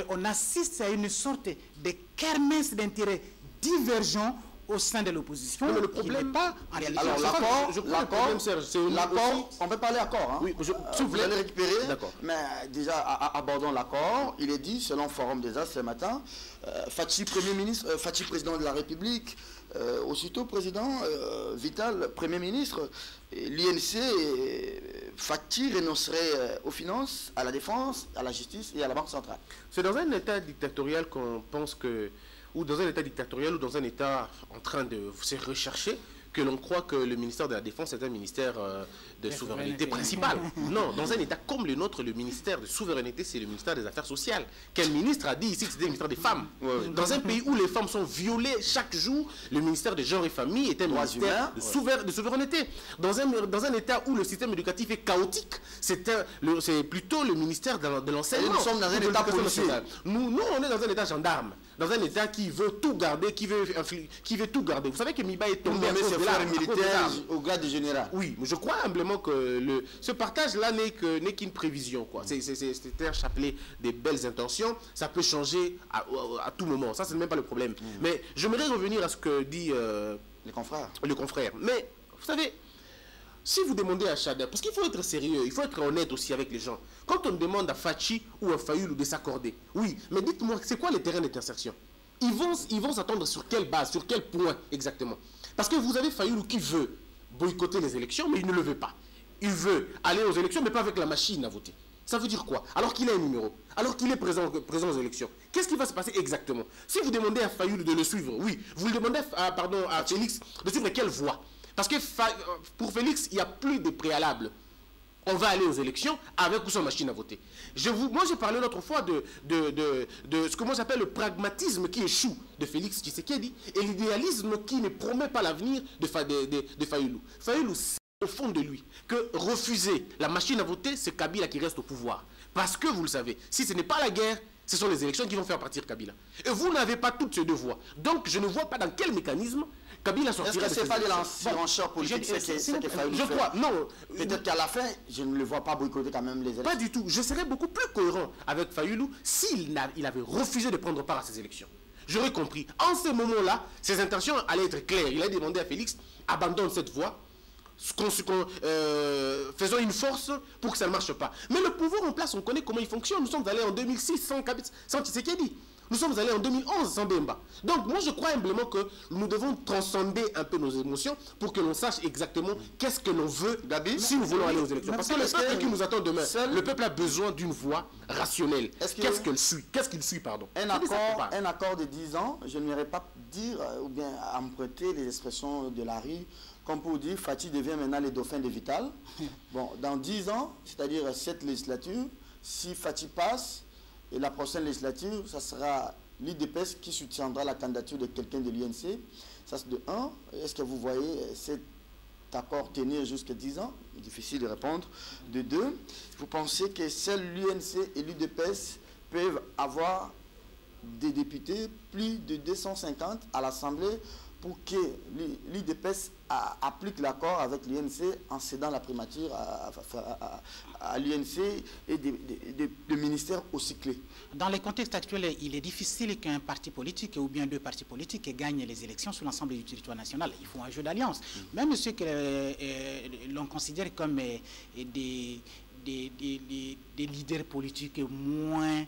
on assiste à une sorte de kermesse d'intérêts divergents au sein de l'opposition. Le problème, pas en réalité. Alors l'accord, on peut parler accord. Hein? Oui, vous allez récupérer. Mais déjà, abordons l'accord. Il est dit, selon Forum des As ce matin, Fachi, Premier ministre, Fachi, président de la République, aussitôt président, Vital, Premier ministre, l'INC, Fachi renoncerait aux finances, à la défense, à la justice et à la Banque centrale. C'est dans un état dictatorial qu'on pense que, ou dans un état dictatorial ou dans un état en train de se rechercher, que l'on croit que le ministère de la Défense est un ministère de souveraineté principale. Non, dans un État comme le nôtre, le ministère de souveraineté, c'est le ministère des Affaires sociales. Quel ministre a dit ici que c'était le ministère des femmes? Dans un pays où les femmes sont violées chaque jour, le ministère des Genres et Familles est un ministère de souveraineté. Dans un État où le système éducatif est chaotique, c'est plutôt le ministère de l'enseignement. Nous sommes dans un État policier. Nous, on est dans un État gendarme, dans un État qui veut tout garder, qui veut tout garder. Vous savez que Miba est tombé à cause de l'arme militaire au grade de général. Oui, mais je crois humblement que ce partage-là n'est qu'une prévision. C'est un chapelet des belles intentions. Ça peut changer à tout moment. Ça, c'est même pas le problème. Mais j'aimerais revenir à ce que dit les confrères. Le confrère. Mais, vous savez, si vous demandez à Chada, parce qu'il faut être sérieux, il faut être honnête aussi avec les gens. Quand on demande à Fachi ou à Fayoulou de s'accorder, oui, mais dites-moi, c'est quoi les terrains d'intersection? Ils vont s'attendre sur quelle base, sur quel point exactement? Parce que vous avez Fayoulou qui veut boycotter les élections, mais il ne le veut pas. Il veut aller aux élections, mais pas avec la machine à voter. Ça veut dire quoi? Alors qu'il a un numéro, alors qu'il est présent aux élections. Qu'est-ce qui va se passer exactement? Si vous demandez à Fayoulou de le suivre, oui, vous le demandez à Félix de suivre quelle voie? Parce que pour Félix, il n'y a plus de préalable. On va aller aux élections avec ou sans machine à voter. Moi, j'ai parlé l'autre fois de ce que moi j'appelle le pragmatisme qui échoue de Félix Tshisekedi et l'idéalisme qui ne promet pas l'avenir de Fayoulou. Fayoulou sait au fond de lui que refuser la machine à voter, c'est Kabila qui reste au pouvoir. Parce que, vous le savez, si ce n'est pas la guerre, ce sont les élections qui vont faire partir Kabila. Et vous n'avez pas toutes ces deux voies. Donc, je ne vois pas dans quel mécanisme Kabila sortira. Est-ce que ce n'est pas de l'enchère politique je crois, non. Peut-être qu'à la fin, je ne le vois pas boycotter quand même les élections. Pas du tout. Je serais beaucoup plus cohérent avec Fayoulou s'il avait refusé de prendre part à ces élections. J'aurais compris. En ce moment-là, ses intentions allaient être claires. Il a demandé à Félix, abandonne cette voie. Faisons une force pour que ça ne marche pas. Mais le pouvoir en place, on connaît comment il fonctionne. Nous sommes allés en 2006 sans Tshisekedi. Nous sommes allés en 2011 sans Bemba. Donc moi je crois humblement que nous devons transcender un peu nos émotions pour que l'on sache exactement qu'est-ce que l'on veut si nous voulons aller aux élections. Parce que le peuple qui nous attend demain, le peuple a besoin d'une voie rationnelle. Qu'est-ce qu'il suit, pardon. Un accord de 10 ans, je n'irai pas dire ou bien emprunter les expressions de Larry, comme pour dire Fatih devient maintenant le dauphin de Vital. Bon, dans 10 ans, c'est-à-dire cette législature, si Fatih passe, et la prochaine législature, ça sera l'IDPS qui soutiendra la candidature de quelqu'un de l'UNC. Ça c'est de 1. Est-ce que vous voyez cet accord tenir jusqu'à 10 ans? Difficile de répondre. De 2, vous pensez que seul l'UNC et l'IDPS peuvent avoir des députés, plus de 250 à l'Assemblée, pour que l'IDPS applique l'accord avec l'UNC en cédant la primature à l'UNC et des ministères aussi clés. Dans les contextes actuels, il est difficile qu'un parti politique ou bien deux partis politiques gagnent les élections sur l'ensemble du territoire national. Il faut un jeu d'alliance. Même ceux que l'on considère comme des leaders politiques moins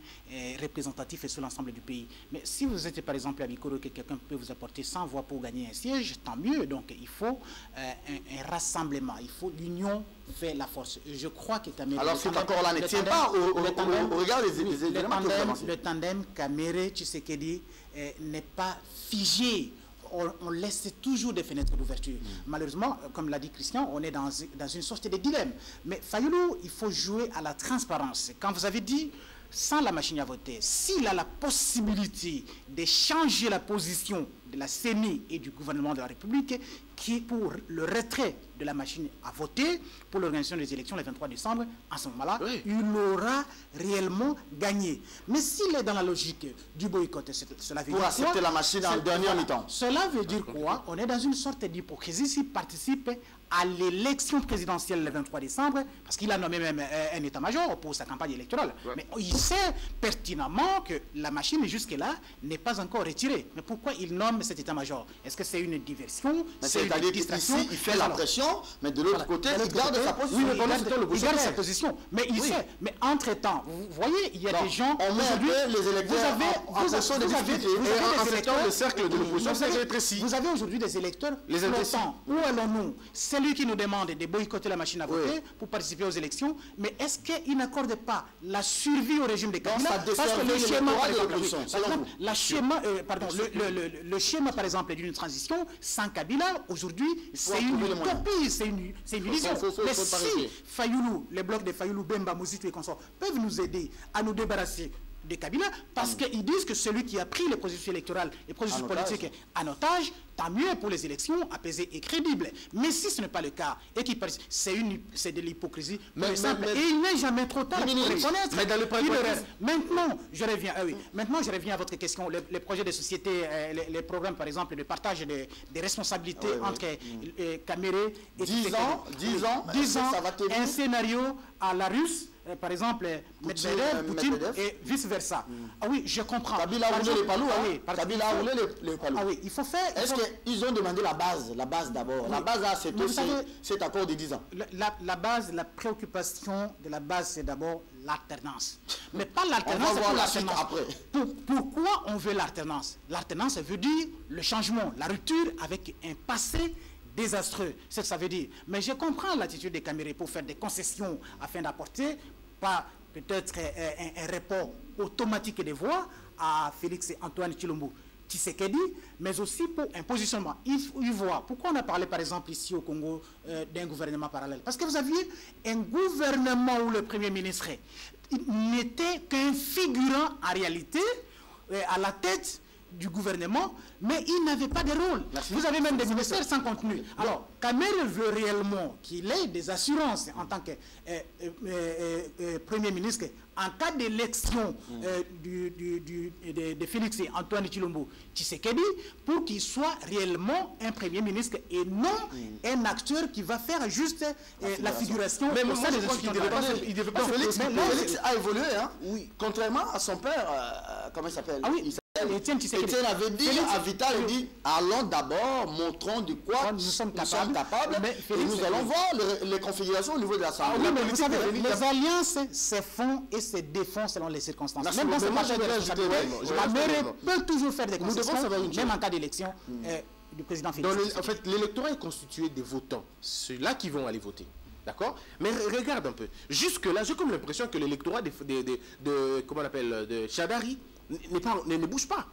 représentatifs sur l'ensemble du pays. Mais si vous êtes par exemple à Bikoro, que quelqu'un peut vous apporter 100 voix pour gagner un siège, tant mieux. Donc il faut un rassemblement, il faut l'union fait la force. Je crois que Kamere... Alors cet accord-là ne tient pas au regard des éléments que vous avancez. Le tandem Kamere-Tshisekedi n'est pas figé. On laisse toujours des fenêtres d'ouverture. Malheureusement, comme l'a dit Christian, on est dans une sorte de dilemme. Mais Fayoulou, il faut jouer à la transparence. Quand vous avez dit, sans la machine à voter, s'il a la possibilité de changer la position de la CENI et du gouvernement de la République, qui pour le retrait de la machine à voter pour l'organisation des élections le 23 décembre, à ce moment-là, oui, il aura réellement gagné. Mais s'il est dans la logique du boycott, cela veut dire pour accepter la machine en dernier mi-temps. Cela veut dire quoi? On est dans une sorte d'hypocrisie s'il participe à l'élection présidentielle le 23 décembre, parce qu'il a nommé même un état-major pour sa campagne électorale. Ouais. Mais il sait pertinemment que la machine jusque-là n'est pas encore retirée. Mais pourquoi il nomme cet état-major? Est-ce que c'est une diversion? C'est-à-dire qu'ici, il fait la pression, mais de l'autre côté, il garde sa position. Oui, il garde sa position. Mais il sait. Mais entre-temps, vous voyez, il y a des gens... On met un peu les électeurs en fonction des difficultés. Et en acceptant le cercle de l'opposition, c'est précis. Vous avez aujourd'hui des électeurs flottants. Où allons-nous? C'est lui qui nous demande de boycotter la machine à voter pour participer aux élections, mais est-ce qu'il n'accorde pas la survie au régime des candidats? Parce que le schéma schéma, par exemple, d'une transition sans Kabila, aujourd'hui, c'est une utopie, c'est une illusion. Mais si Fayoulou, les blocs de Fayoulou, Bemba, Mozitu et consorts peuvent nous aider à nous débarrasser de Kabila, parce qu'ils disent que celui qui a pris les processus électoraux, les processus politiques en otage, tant mieux pour les élections apaisées et crédibles. Mais si ce n'est pas le cas, et qui c'est de l'hypocrisie, et il n'est jamais trop tard pour reconnaître. Mais dans le maintenant, je reviens, maintenant, je reviens à votre question, les projets de société, les programmes, par exemple, de partage des responsabilités entre Kamere et 10 ans, ça va tenir. Un scénario à la russe, par exemple, Poutine et vice-versa. Ah oui, je comprends. Kabila a roulé les palous, Kabila a roulé les palous. Ah oui, il faut faire... Est-ce qu'ils ont demandé la base d'abord? Oui. La base a accepté cet accord de 10 ans. La base, la préoccupation de la base, c'est d'abord l'alternance. Mais pas l'alternance, on va voir la suite après. Pourquoi on veut l'alternance? L'alternance veut dire le changement, la rupture avec un passé désastreux, c'est ce que ça veut dire. Mais je comprends l'attitude des Kamere pour faire des concessions afin d'apporter, pas peut-être un report automatique des voix à Félix et Antoine Tshilombo Tshisekedi, mais aussi pour un positionnement. Il voit. Pourquoi on a parlé par exemple ici au Congo d'un gouvernement parallèle? Parce que vous aviez un gouvernement où le Premier ministre n'était qu'un figurant en réalité à la tête du gouvernement, mais il n'avait pas de rôle. Vous avez même des ministères sans contenu. Alors, Kamere veut réellement qu'il ait des assurances en tant que Premier ministre en cas d'élection de Félix et Antoine Tshilombo Tshisekedi, pour qu'il soit réellement un Premier ministre et non un acteur qui va faire juste la figuration. Mais moi, je crois qu'il ne devait pas. Félix a évolué, hein? Oui. Contrairement à son père, comment il s'appelle? Ah oui. Étienne avait dit à Vital, il dit, allons d'abord, montrons de quoi nous sommes capables, et nous allons voir les configurations au niveau de l'Assemblée. Oui, mais vous savez, les alliances se font et se défont selon les circonstances. Même dans ce partage de responsabilité, la mairie peut toujours faire des concessions, même en cas d'élection du président Félix. En fait, l'électorat est constitué des votants, ceux-là qui vont aller voter. D'accord? Mais regarde un peu. Jusque-là, j'ai comme l'impression que l'électorat comment on appelle, de Chadari ne bouge pas.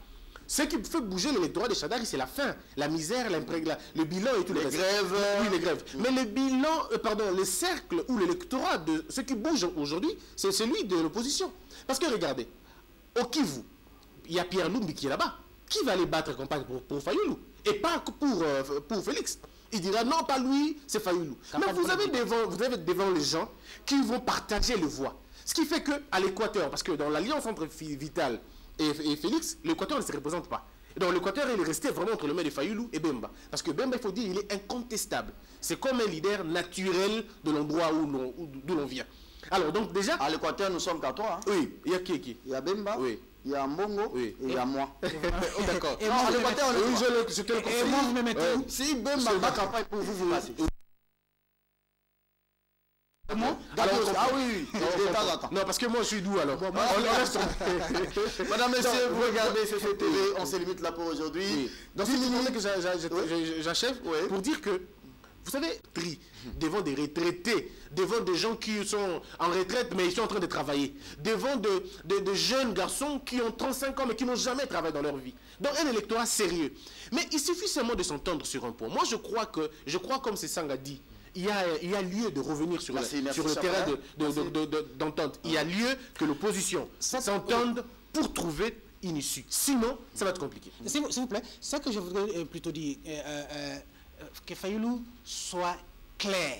Ce qui fait bouger l'électorat de Chadari, c'est la faim, la misère, le bilan et tout. Les grèves. Oui, les grèves. Mais le bilan, le cercle ou l'électorat de ce qui bouge aujourd'hui, c'est celui de l'opposition. Parce que regardez, au Kivu, il y a Pierre Lumbi qui est là-bas. Qui va aller battre campagne pour Fayoulou? Et pas pour Félix. Il dira non, pas lui, c'est Fayoulou. Mais vous avez devant les gens qui vont partager les voix. Ce qui fait qu'à l'Équateur, parce que dans l'alliance entre Vital et Félix, l'Équateur ne se représente pas. Et donc l'Équateur, il est resté vraiment entre les mains de Fayoulou et Bemba. Parce que Bemba, il faut dire, il est incontestable. C'est comme un leader naturel de l'endroit d'où l'on vient. Alors donc déjà... À l'Équateur, nous sommes qu'à 3. Hein? Oui, il y a qui? Il y a Bemba, oui. Il y a Mbongo et il y a moi. D'accord. Et moi, je te le conseille. Et moi, vous me mettez où? Si Bemba va campagne pour vous, vous passez. Ah oui, non, parce que moi je suis doux alors. Madame, messieurs, vous regardez CCTV, on se limite là pour aujourd'hui. Oui. Donc c'est une que j'achève pour dire que, vous savez, devant des retraités, devant des gens qui sont en retraite mais ils sont en train de travailler, devant de jeunes garçons qui ont 35 ans mais qui n'ont jamais travaillé dans leur vie. Donc un électorat sérieux. Mais il suffit seulement de s'entendre sur un point. Moi je crois comme c'est Sanga dit, il y a lieu de revenir sur le terrain d'entente. Il y a lieu que l'opposition s'entende pour trouver une issue. Sinon, ça va être compliqué. S'il vous plaît, ce que je voudrais plutôt dire, que Fayoulou soit clair,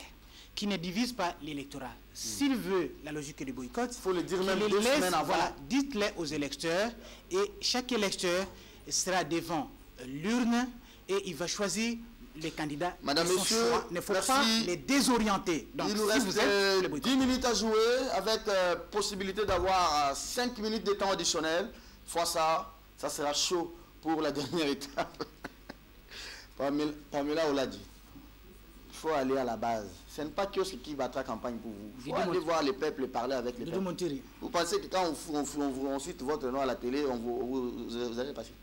qui ne divise pas l'électorat. S'il veut la logique du boycott, il faut le dire même 2 semaines avant. Voilà, dites-le aux électeurs et chaque électeur sera devant l'urne et il va choisir les candidats. Madame, Monsieur, il ne faut pas les désorienter. Donc, il nous reste 10 minutes à jouer avec possibilité d'avoir 5 minutes de temps additionnel. Fois ça sera chaud pour la dernière étape. Pamela on l'a dit. Il faut aller à la base. Ce n'est pas Kiosque qui battra campagne pour vous. Il faut aller voir les peuples et parler avec les peuples. Vous pensez que quand on cite votre nom à la télé, vous allez passer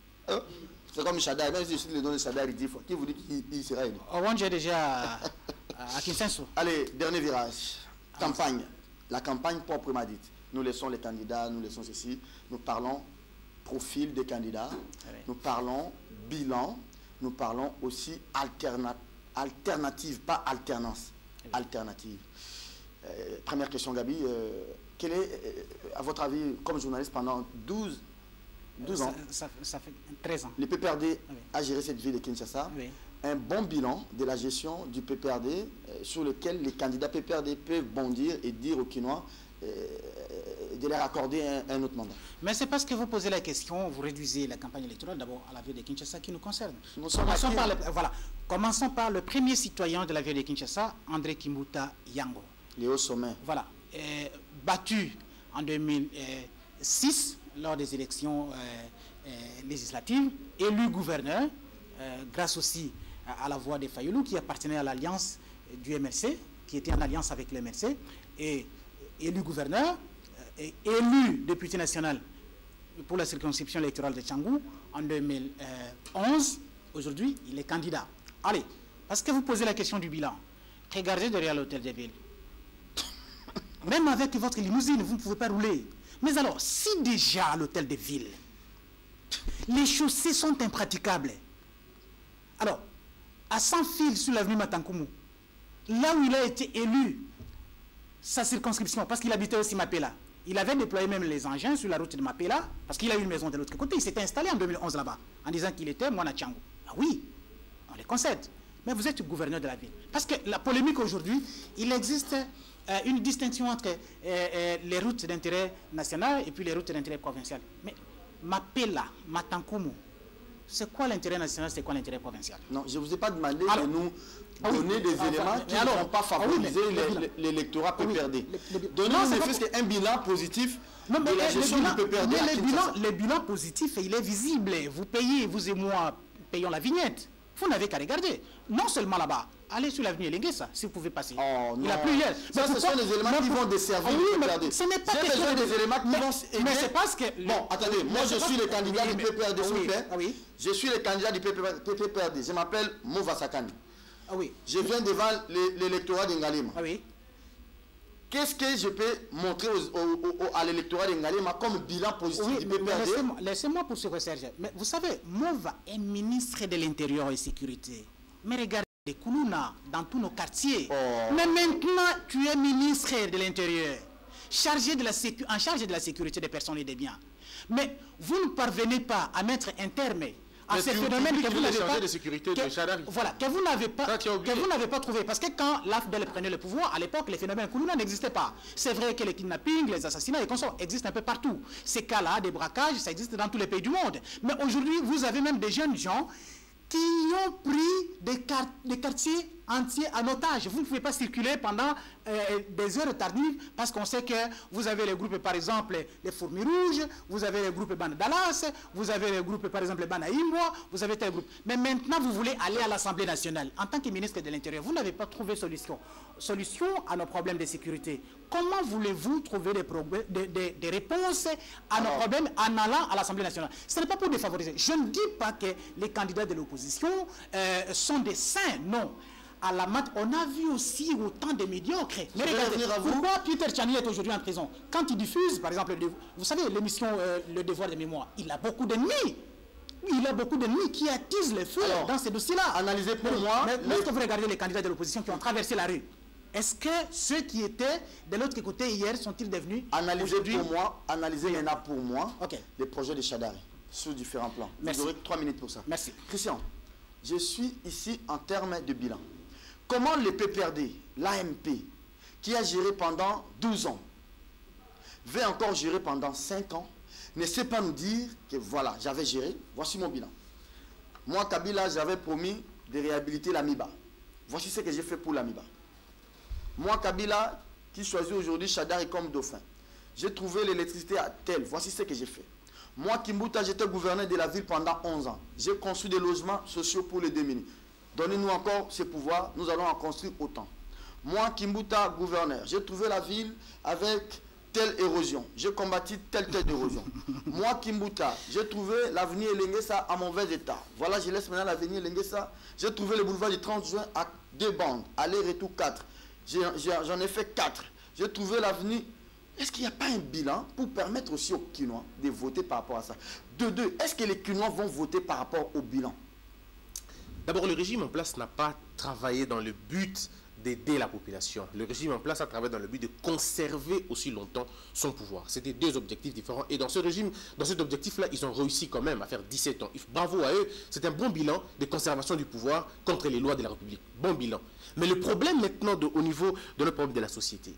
c'est comme Chadar, même si je suis le nom de Chadar, il dit qui vous dit qu'il sera élu. Orange j'ai déjà à Kinshasa. Allez, dernier virage. Campagne. La campagne proprement dite. Nous laissons les candidats, nous laissons ceci. Nous parlons profil des candidats, Oui. nous parlons bilan, nous parlons aussi alternative, pas alternance, Oui. alternative. Première question, Gabi. Quel est, à votre avis, comme journaliste pendant 12 ans, Ça fait 13 ans. le PPRD Oui. a géré cette ville de Kinshasa. Oui. Un bon bilan de la gestion du PPRD sur lequel les candidats PPRD peuvent bondir et dire aux Kinois de leur accorder un autre mandat. Mais c'est parce que vous posez la question, vous réduisez la campagne électorale d'abord à la ville de Kinshasa qui nous concerne. Commençons par le premier citoyen de la ville de Kinshasa, André Kimbuta Yango. Léo Sommet. Voilà. Battu en 2006 lors des élections législatives, élu gouverneur, grâce aussi à la voix des Fayoulou qui appartenait à l'alliance du MLC, qui était en alliance avec le MLC, et élu gouverneur, élu député national pour la circonscription électorale de Tchangou en 2011. Aujourd'hui, il est candidat. Allez, parce que vous posez la question du bilan, regardez derrière l'hôtel de ville. Même avec votre limousine, vous ne pouvez pas rouler. Mais alors, si déjà à l'hôtel de ville, les chaussées sont impraticables, alors, à 100 fils sur l'avenue Matankoumou, là où il a été élu, sa circonscription, parce qu'il habitait aussi Mapela, il avait déployé même les engins sur la route de Mapela, parce qu'il a eu une maison de l'autre côté. Il s'était installé en 2011 là-bas, en disant qu'il était Mwana Tchangou. Ah oui, on les concède. Mais vous êtes gouverneur de la ville. Parce que la polémique aujourd'hui, il existe une distinction entre les routes d'intérêt national et puis les routes d'intérêt provincial. Mais Mapela, Matankoumou, c'est quoi l'intérêt national, c'est quoi l'intérêt provincial? Non, je ne vous ai pas demandé de nous donner des éléments qui ne vont pas favoriser l'électorat PPRD. Donnez-nous ne fût-ce qu'un bilan positif de la gestion du PPRD. Mais le bilan positif, il est visible. Vous payez, vous et moi, payons la vignette. Vous n'avez qu'à regarder. Non seulement là-bas, allez sur l'avenue Lenguessa, si vous pouvez passer. Oh, il a plu hier. Ça, ce sont des éléments qui vont desservir le PPRD. Ce n'est pas j'ai besoin des éléments qui vont aider. Mais c'est parce que... Bon, attendez, moi je suis le candidat du PPRD, s'il vous plaît. Oui. Je suis le candidat du PPRD. Je m'appelle Mova Sakani. Ah oui. Je viens devant l'électorat d'Ngalema. Ah oui. Qu'est-ce que je peux montrer à l'électorat d'Ngalema comme bilan positif du PPRD? Laissez-moi poursuivre, Serge. Mais vous savez, Mova est ministre de l'Intérieur et Sécurité. Mais regardez, Koulouna, dans tous nos quartiers. Oh. Mais maintenant, tu es ministre de l'Intérieur, en charge de la sécurité des personnes et des biens. Mais vous ne parvenez pas à mettre un terme à ces phénomènes que vous n'avez pas, de sécurité de Chadari. Voilà, que vous n'avez pas trouvé. Parce que quand l'AFDEL prenait le pouvoir, à l'époque, les phénomènes Koulouna n'existaient pas. C'est vrai que les kidnappings, les assassinats et consorts existent un peu partout. Ces cas-là, des braquages, ça existe dans tous les pays du monde. Mais aujourd'hui, vous avez même des jeunes gens qui ont pris des quartiers entiers en otage. Vous ne pouvez pas circuler pendant des heures tardives parce qu'on sait que vous avez les groupes, par exemple, les Fourmis Rouges, vous avez les groupes Bana Dallas, vous avez les groupes, par exemple, Bana Imwa, vous avez tel groupe. Mais maintenant, vous voulez aller à l'Assemblée nationale. En tant que ministre de l'Intérieur, vous n'avez pas trouvé solution à nos problèmes de sécurité. Comment voulez-vous trouver des réponses à nos problèmes en allant à l'Assemblée nationale? Ce n'est pas pour défavoriser. Je ne dis pas que les candidats de l'opposition sont des saints, non. À la mat, on a vu aussi autant de médiocres. Mais regardez, pourquoi Peter Tchani est aujourd'hui en prison? Quand il diffuse, par exemple, vous savez, l'émission Le Devoir de mémoire, il a beaucoup d'ennemis. Il a beaucoup d'ennemis qui attisent le feu dans ces dossiers-là. Analysez pour moi. Mais lorsque vous regardez les candidats de l'opposition qui ont traversé la rue, est-ce que ceux qui étaient de l'autre côté hier sont-ils devenus analysez maintenant pour moi okay, les projets de Chadari sur différents plans. Merci. Vous aurez 3 minutes pour ça. Merci. Christian, je suis ici en termes de bilan. Comment le PPRD, l'AMP, qui a géré pendant 12 ans, va encore gérer pendant 5 ans, ne sait pas nous dire que voilà, j'avais géré, voici mon bilan. Moi, Kabila, j'avais promis de réhabiliter l'AMIBA. Voici ce que j'ai fait pour l'AMIBA. Moi, Kabila, qui choisit aujourd'hui Chadari comme dauphin, j'ai trouvé l'électricité à tel, voici ce que j'ai fait. Moi, Kimbuta, j'étais gouverneur de la ville pendant 11 ans. J'ai construit des logements sociaux pour les démunis. Donnez-nous encore ces pouvoirs, nous allons en construire autant. Moi, Kimbuta, gouverneur, j'ai trouvé la ville avec telle érosion. J'ai combattu telle érosion. Moi, Kimbuta, j'ai trouvé l'avenir Lenguessa à mauvais état. Voilà, je laisse maintenant l'avenir Lenguessa. J'ai trouvé le boulevard du 30 juin à 2 bandes, aller-retour 4. J'en ai fait 4. J'ai trouvé l'avenir est-ce qu'il n'y a pas un bilan pour permettre aussi aux Kinois de voter par rapport à ça? De deux, est-ce que les Kinois vont voter par rapport au bilan? D'abord, le régime en place n'a pas travaillé dans le but d'aider la population. Le régime en place a travaillé dans le but de conserver aussi longtemps son pouvoir. C'était deux objectifs différents. Et dans ce régime, dans cet objectif-là, ils ont réussi quand même à faire 17 ans. Bravo à eux, c'est un bon bilan de conservation du pouvoir contre les lois de la République. Bon bilan. Mais le problème maintenant au niveau de le problème de la société,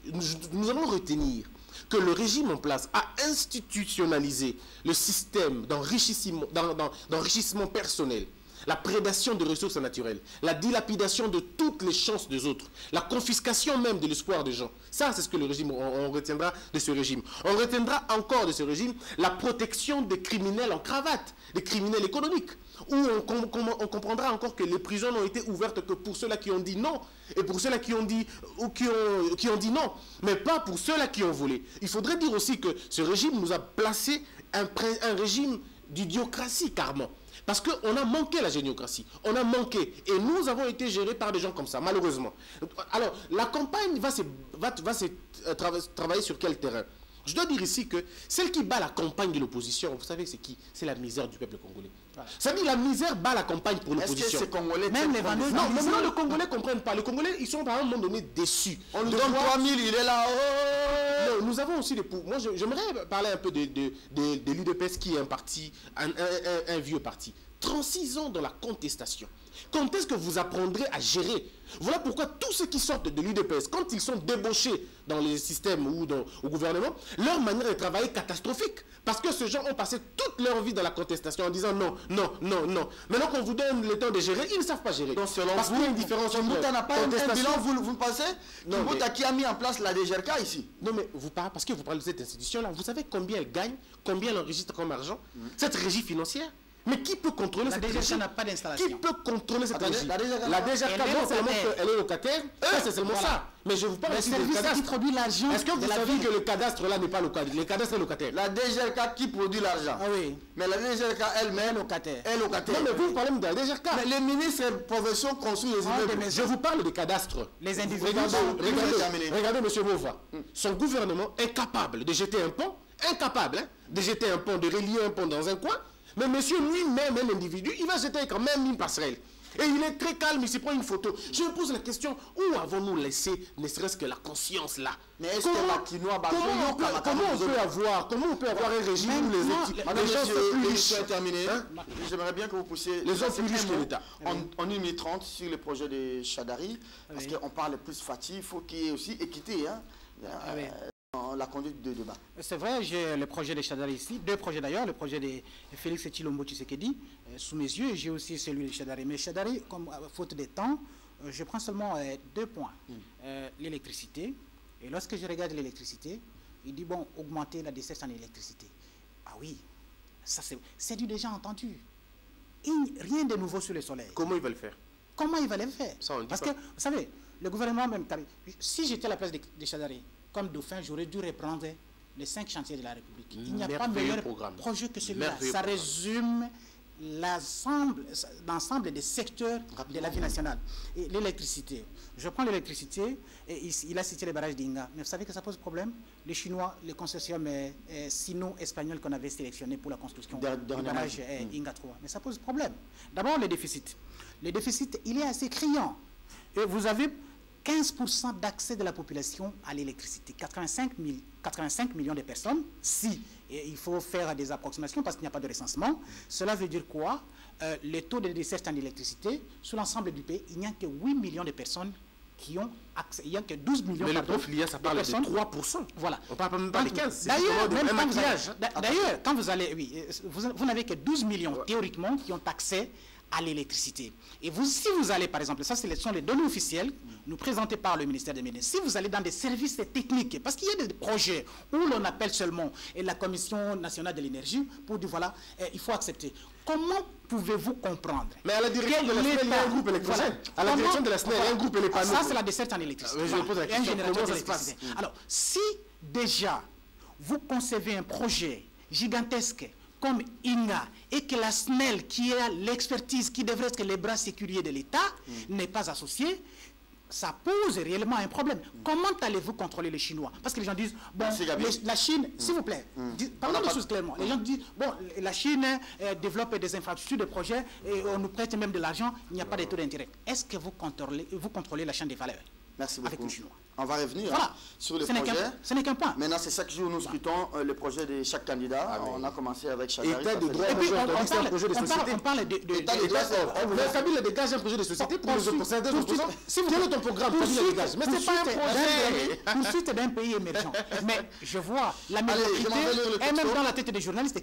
nous allons retenir que le régime en place a institutionnalisé le système d'enrichissement personnel, la prédation des ressources naturelles, la dilapidation de toutes les chances des autres, la confiscation même de l'espoir des gens. Ça, c'est ce que le régime, on retiendra de ce régime. On retiendra encore de ce régime la protection des criminels en cravate, des criminels économiques, où on comprendra encore que les prisons n'ont été ouvertes que pour ceux-là qui ont dit non, et pour ceux-là qui ont dit non, mais pas pour ceux-là qui ont volé. Il faudrait dire aussi que ce régime nous a placé un régime d'idiocratie carrément. Parce qu'on a manqué la géniocratie, on a manqué. Et nous avons été gérés par des gens comme ça, malheureusement. Alors, la campagne va travailler sur quel terrain? Je dois dire ici que celle qui bat la campagne de l'opposition, vous savez c'est qui? C'est la misère du peuple congolais. Voilà. Ça dit la misère bat la campagne pour l'opposition. Est-ce que ces Congolais... Même les vendeurs... Non, maintenant les Congolais ne comprennent pas. Les Congolais, ils sont à un moment donné déçus. On nous donne 3000, il est là. Oh. Non, nous avons aussi des... Moi, j'aimerais parler un peu de l'UDPS qui est un parti, un vieux parti. 36 ans dans la contestation. Quand est-ce que vous apprendrez à gérer? Voilà pourquoi tous ceux qui sortent de l'UDPS, quand ils sont débauchés dans les systèmes ou au gouvernement, leur manière de travailler est catastrophique. Parce que ces gens ont passé toute leur vie dans la contestation en disant non, non, non, non. Maintenant qu'on vous donne le temps de gérer, ils ne savent pas gérer. Donc selon parce vous, qu'il y a une différence entre Kimbouta n'a pas un bilan, vous pensez? Kimbouta qui a mis en place la DGRK ici? Non mais vous parlez, parce que vous parlez de cette institution-là, vous savez combien elle gagne, combien elle enregistre comme argent? Cette régie financière? Mais qui peut contrôler cette régie? La DGRK n'a pas d'installation. Qui peut contrôler cette régie? La DGRK, non seulement qu'elle est locataire, c'est seulement ça. Mais je vous parle aussi du cadastre. Qui produit l'argent. Est-ce que vous savez que le cadastre là n'est pas locataire? Le cadastre est locataire. La DGRK qui produit l'argent. Ah oui. Mais la DGRK elle-même est locataire. Non mais vous parlez de la DGRK. Mais les ministres et professions construisent les immeubles. Je vous parle des cadastres. Les individus. Regardez M. Mova. Son gouvernement est capable de jeter un pont, de jeter un pont, de relier un pont dans un coin. Mais monsieur lui-même, un individu, il va jeter quand même une passerelle. Et il est très calme, il se prend une photo. Je me pose la question, où avons-nous laissé, ne serait-ce que la conscience là? Mais est-ce que comment on peut avoir un régime où les gens sont plus riches? J'aimerais bien que vous puissiez les gens plus riches que l'État. En 1 minute 30 sur le projet de Chadari, parce qu'on parle plus Fatih, il faut qu'il y ait aussi équité. Dans la conduite de débat. C'est vrai, j'ai le projet de Chadari ici, deux projets d'ailleurs, le projet de Félix Tshilombo Tshisekedi sous mes yeux, et j'ai aussi celui de Chadari. Mais Chadari, comme faute de temps, je prends seulement 2 points. L'électricité, et lorsque je regarde l'électricité, il dit bon, augmenter la desserte en électricité. Ah oui, ça c'est du déjà entendu. Rien de nouveau sur le soleil. Comment il va le faire? Comment il va le faire? Parce que, vous savez, le gouvernement même, si j'étais à la place de Chadari, comme dauphin, j'aurais dû reprendre les 5 chantiers de la République. Il n'y a pas meilleur projet que celui-là. Ça résume l'ensemble des secteurs de la vie nationale. Et l'électricité. Je prends l'électricité, et il a cité les barrages d'Inga. Mais vous savez que ça pose problème? Les Chinois, le consortium sino-espagnol qu'on avait sélectionné pour la construction du barrage Inga 3. Mais ça pose problème. D'abord, le déficit. Le déficit, il est assez criant. Et vous avez 15% d'accès de la population à l'électricité. 85 millions de personnes, et il faut faire des approximations parce qu'il n'y a pas de recensement. Cela veut dire quoi? Le taux de desserte en électricité, sur l'ensemble du pays, il n'y a que 8 millions de personnes qui ont accès. Il n'y a que 12 millions de personnes. Mais le profil, ça parle de 3%. Voilà. On ne parle même pas de 15%. D'ailleurs, quand vous allez, oui, vous n'avez que 12 millions, théoriquement, qui ont accès à l'électricité. Et si vous allez, par exemple, ça ce sont les données officielles, nous présentées par le ministère des Mines, si vous allez dans des services techniques, parce qu'il y a des projets où l'on appelle seulement la Commission nationale de l'énergie pour dire, voilà, il faut accepter. Comment pouvez-vous comprendre? Mais à la direction de la SNEL, il y a un groupe électrogène. À la direction de la SNEL, il y a un groupe électrogène. Ça, c'est la desserte en électricité. Je pose la question, comment ça se passe? Alors, si déjà, vous concevez un projet gigantesque comme Inga, et que la SNEL, qui a l'expertise, qui devrait être les bras sécuriers de l'État, n'est pas associée, ça pose réellement un problème. Comment allez-vous contrôler les Chinois? Parce que les gens disent, bon, la Chine, s'il vous plaît, parlons des choses clairement. Les gens disent, bon, la Chine développe des infrastructures, des projets, et on nous prête même de l'argent, il n'y a pas de taux d'intérêt. Est-ce que vous contrôlez la chaîne des valeurs? Merci beaucoup. Avec les Chinois. On va revenir voilà. Sur les ce projets. Ce n'est qu'un point. Maintenant, c'est chaque jour, nous scrutons le projet de chaque candidat. On a commencé avec Chadari. État de droit, et puis un projet de société. On parle de... Kabila dégage un projet de société pour les opposants. Quel est ton programme, Kabila dégage? Mais c'est pas un projet. Poursuite d'un pays émergent. Mais je vois la médiocrité, et même dans la tête des journalistes,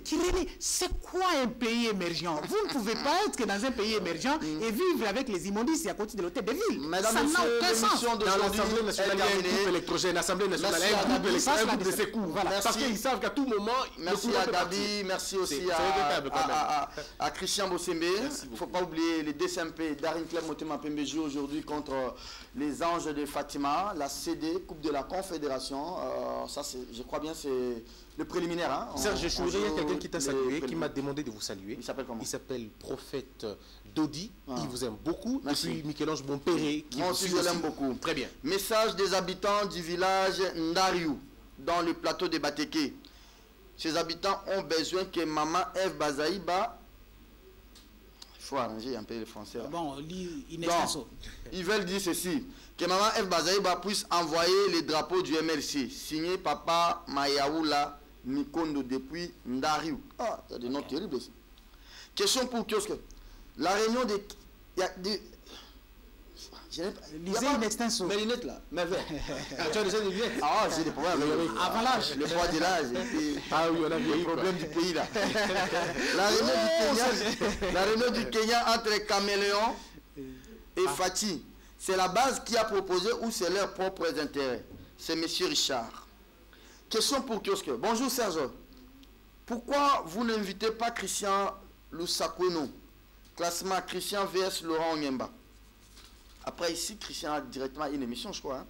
c'est quoi un pays émergent? Vous ne pouvez pas être que dans un pays émergent et vivre avec les immondices à côté de l'hôtel de ville. Mesdames, ça n'a aucun sens. Dans l'Assemblée nationale, il y a un groupe électrogène. L'Assemblée nationale, il y a un groupe de ses coups. Parce qu'ils savent qu'à tout moment... Merci à Gabi, merci aussi à Christian Bossembe. Il ne faut pas oublier les DCMP, Darin Clem Motema Pembe joue aujourd'hui contre les Anges de Fatima, la CD, Coupe de la Confédération. Ça, je crois bien, c'est le préliminaire. Hein. Serge Chouiri, il y a quelqu'un qui t'a salué, qui m'a demandé de vous saluer. Il s'appelle comment? Il s'appelle Prophète Dodi. Il vous aime beaucoup. Merci. Et puis Michel-Ange Bompéré, qui moi aussi, je l'aime beaucoup. Très bien. Message des habitants du village Ndariou, dans le plateau de Bateke. Ces habitants ont besoin que Maman Eve Bazaïba... Il faut arranger un peu le français. Bon, ils veulent dire ceci, que Maman Eve Bazaïba puisse envoyer les drapeaux du MLC, signé Papa Mayaoula Mikondo depuis Ndariou. Ah, il y a des noms terribles ici. Question pour Kiosque. La réunion des... Il y a des... Lisez une extension. Mes lunettes là, mes verres. Tu as déjà des lunettes? Ah, j'ai des problèmes avec avant l'âge. le poids de l'âge. Ah oui, on a vu le problème du pays là. La réunion du Kenya entre Caméléon et Fatih, c'est la base qui a proposé ou c'est leurs propres intérêts? C'est M. Richard. Question pour Kiosque. Bonjour Serge. Pourquoi vous n'invitez pas Christian Lusakweno? Classement Christian vs Laurent Onyemba. Après ici, Christian a directement une émission, je crois. Hein.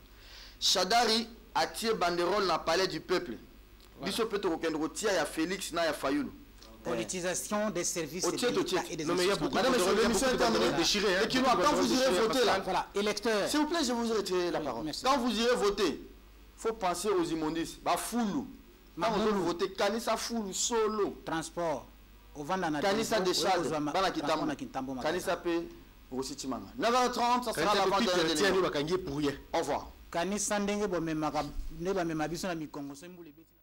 Chadari a tiré banderole dans le palais du peuple. Biso peut-être il y a Félix, il y a Fayoulou. Politisation des services et des non, mais il y a beaucoup Madame, l'émission est terminée. Déchirée. Et quand vous irez voter là, voilà, électeurs. s'il vous plaît, je vous ai retiré la parole. Merci. Quand vous irez voter, il faut penser aux immondices. Bah, foulou. Quand vous allez voter, Kanisa foulou, solo. Transport. Kanisa décharge. Kanisa paie. 9h30, ça sera la vente de Au revoir. Kanisa ndenge bo memaka ne ba mema biso na mikongo so mbule beti